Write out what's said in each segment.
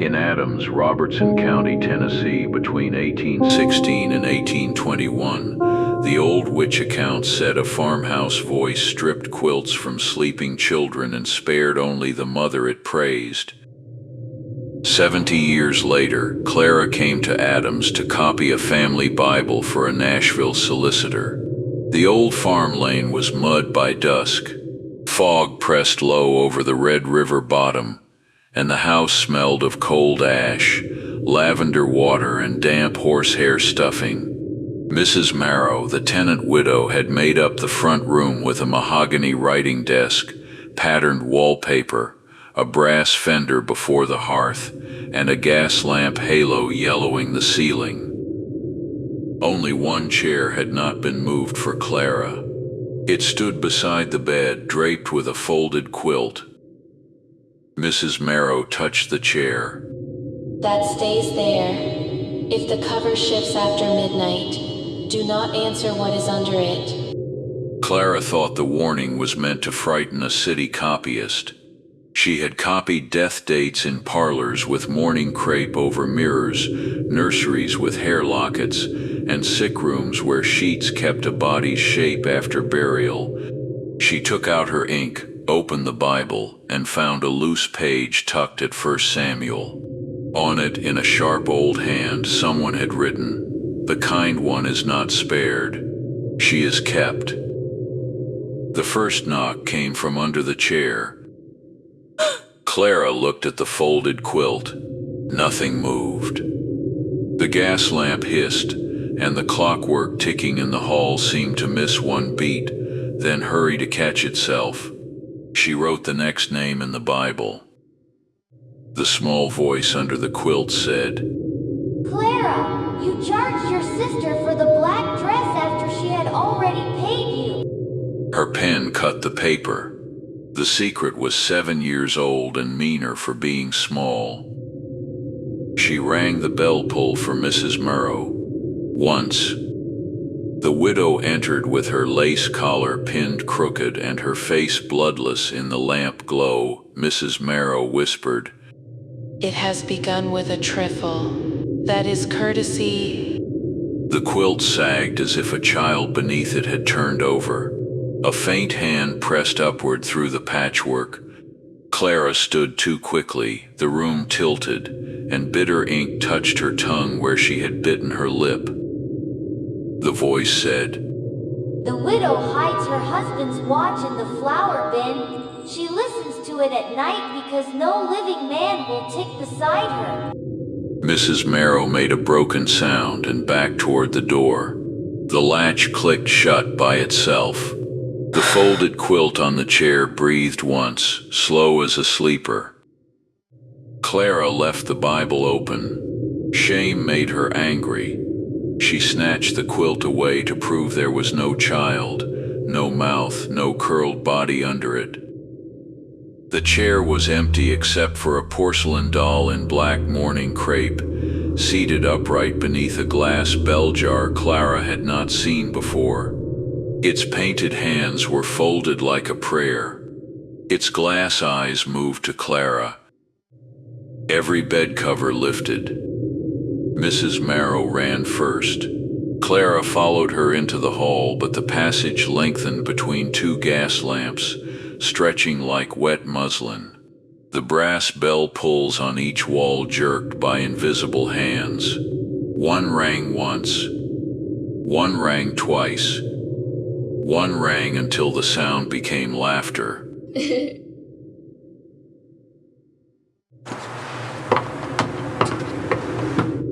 In Adams, Robertson County, Tennessee, between 1816 and 1821, the old witch account said a farmhouse voice stripped quilts from sleeping children and spared only the mother it praised. 70 years later, Clara came to Adams to copy a family Bible for a Nashville solicitor. The old farm lane was mud by dusk. Fog pressed low over the Red River bottom, and the house smelled of cold ash, lavender water, and damp horsehair stuffing. Mrs. Marrow, the tenant widow, had made up the front room with a mahogany writing desk, patterned wallpaper, a brass fender before the hearth, and a gas lamp halo yellowing the ceiling. Only one chair had not been moved for Clara. It stood beside the bed, draped with a folded quilt. Mrs. Marrow touched the chair. That stays there. If the cover shifts after midnight, do not answer what is under it. Clara thought the warning was meant to frighten a city copyist. She had copied death dates in parlors with mourning crepe over mirrors, nurseries with hair lockets, and sick rooms where sheets kept a body's shape after burial. She took out her ink, opened the Bible, and found a loose page tucked at 1 Samuel. On it, in a sharp old hand, someone had written, "The kind one is not spared. She is kept." The first knock came from under the chair. Clara looked at the folded quilt. Nothing moved. The gas lamp hissed, and the clockwork ticking in the hall seemed to miss one beat, then hurry to catch itself. She wrote the next name in the Bible. The small voice under the quilt said, "Clara, you charged your sister for the black dress after she had already paid you." Her pen cut the paper. The secret was 7 years old and meaner for being small. She rang the bell pull for Mrs. Marrow. Once. The widow entered with her lace collar pinned crooked and her face bloodless in the lamp glow. Mrs. Marrow whispered, It has begun with a trifle. That is courtesy. The quilt sagged as if a child beneath it had turned over. A faint hand pressed upward through the patchwork. Clara stood too quickly, the room tilted, and bitter ink touched her tongue where she had bitten her lip. The voice said, "The widow hides her husband's watch in the flour bin. She listens to it at night because no living man will tick beside her." Mrs. Marrow made a broken sound and backed toward the door. The latch clicked shut by itself. The folded quilt on the chair breathed once, slow as a sleeper. Clara left the Bible open. Shame made her angry. She snatched the quilt away to prove there was no child, no mouth, no curled body under it. The chair was empty except for a porcelain doll in black mourning crepe, seated upright beneath a glass bell jar Clara had not seen before. Its painted hands were folded like a prayer. Its glass eyes moved to Clara. Every bed cover lifted. Mrs. Marrow ran first. Clara followed her into the hall, but the passage lengthened between two gas lamps, stretching like wet muslin. The brass bell pulls on each wall jerked by invisible hands. One rang once. One rang twice. One rang until the sound became laughter.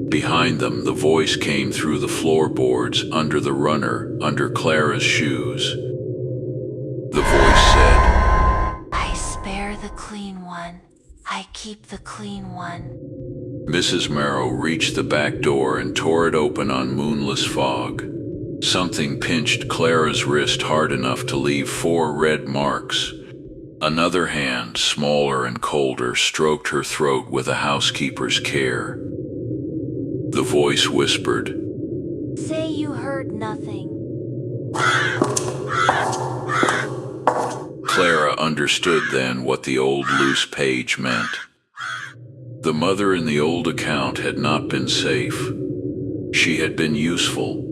Behind them, the voice came through the floorboards, under the runner, under Clara's shoes. The voice said, "I spare the clean one. I keep the clean one." Mrs. Marrow reached the back door and tore it open on moonless fog. Something pinched Clara's wrist hard enough to leave 4 red marks. Another hand, smaller and colder, stroked her throat with a housekeeper's care. The voice whispered, "Say you heard nothing." Clara understood then what the old loose page meant. The mother in the old account had not been safe. She had been useful.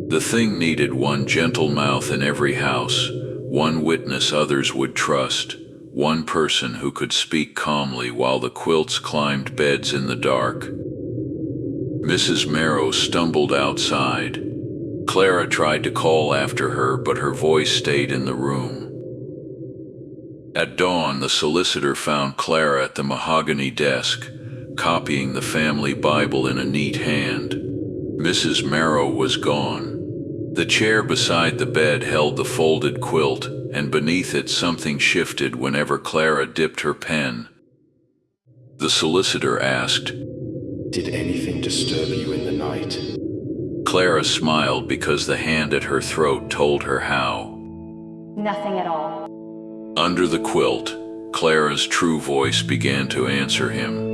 The thing needed one gentle mouth in every house, one witness others would trust, one person who could speak calmly while the quilts climbed beds in the dark. Mrs. Marrow stumbled outside. Clara tried to call after her, but her voice stayed in the room. At dawn, the solicitor found Clara at the mahogany desk, copying the family Bible in a neat hand. Mrs. Marrow was gone. The chair beside the bed held the folded quilt, and beneath it something shifted whenever Clara dipped her pen. The solicitor asked, "Did anything disturb you in the night?" Clara smiled because the hand at her throat told her how. Nothing at all. Under the quilt, Clara's true voice began to answer him.